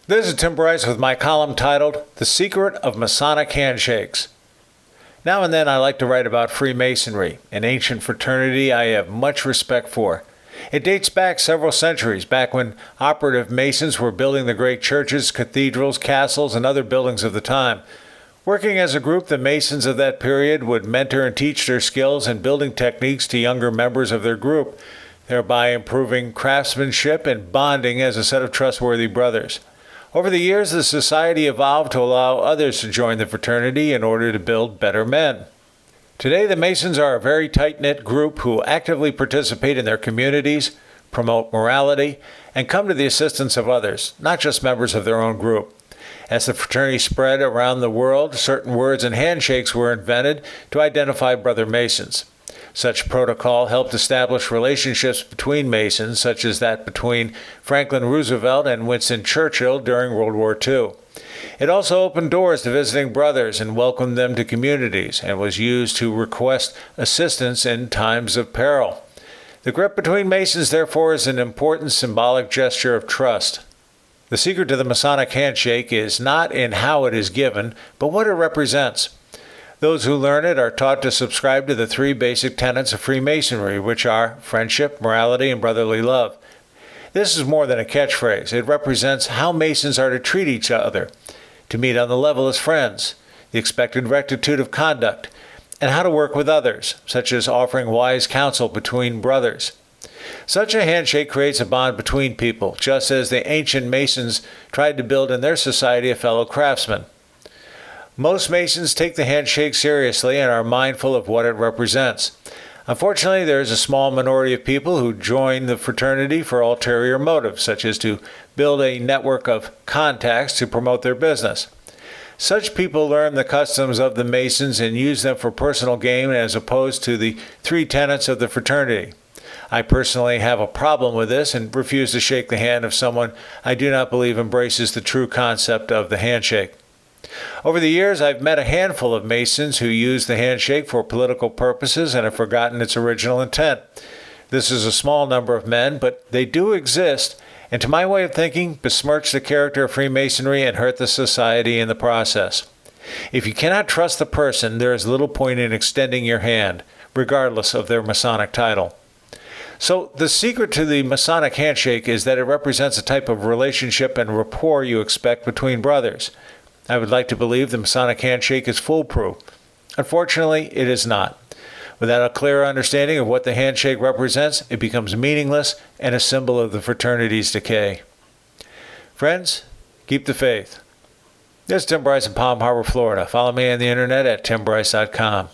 This is Tim Bryce with my column titled, The Secret of Masonic Handshakes. Now and then I like to write about Freemasonry, an ancient fraternity I have much respect for. It dates back several centuries, back when operative Masons were building the great churches, cathedrals, castles, and other buildings of the time. Working as a group, the Masons of that period would mentor and teach their skills and building techniques to younger members of their group, thereby improving craftsmanship and bonding as a set of trustworthy brothers. Over the years, the society evolved to allow others to join the fraternity in order to build better men. Today, the Masons are a very tight-knit group who actively participate in their communities, promote morality, and come to the assistance of others, not just members of their own group. As the fraternity spread around the world, certain words and handshakes were invented to identify brother Masons. Such protocol helped establish relationships between Masons, such as that between Franklin Roosevelt and Winston Churchill during World War II. It also opened doors to visiting brothers and welcomed them to communities, and was used to request assistance in times of peril. The grip between Masons, therefore, is an important symbolic gesture of trust. The secret to the Masonic handshake is not in how it is given, but what it represents. Those who learn it are taught to subscribe to the three basic tenets of Freemasonry, which are friendship, morality, and brotherly love. This is more than a catchphrase. It represents how Masons are to treat each other, to meet on the level as friends, the expected rectitude of conduct, and how to work with others, such as offering wise counsel between brothers. Such a handshake creates a bond between people, just as the ancient Masons tried to build in their society a fellow craftsman. Most Masons take the handshake seriously and are mindful of what it represents. Unfortunately, there is a small minority of people who join the fraternity for ulterior motives, such as to build a network of contacts to promote their business. Such people learn the customs of the Masons and use them for personal gain as opposed to the three tenets of the fraternity. I personally have a problem with this and refuse to shake the hand of someone I do not believe embraces the true concept of the handshake. Over the years, I've met a handful of Masons who use the handshake for political purposes and have forgotten its original intent. This is a small number of men, but they do exist, and to my way of thinking, besmirch the character of Freemasonry and hurt the society in the process. If you cannot trust the person, there is little point in extending your hand, regardless of their Masonic title. So the secret to the Masonic handshake is that it represents a type of relationship and rapport you expect between brothers. I would like to believe the Masonic handshake is foolproof. Unfortunately, it is not. Without a clear understanding of what the handshake represents, it becomes meaningless and a symbol of the fraternity's decay. Friends, keep the faith. This is Tim Bryce in Palm Harbor, Florida. Follow me on the internet at timbryce.com.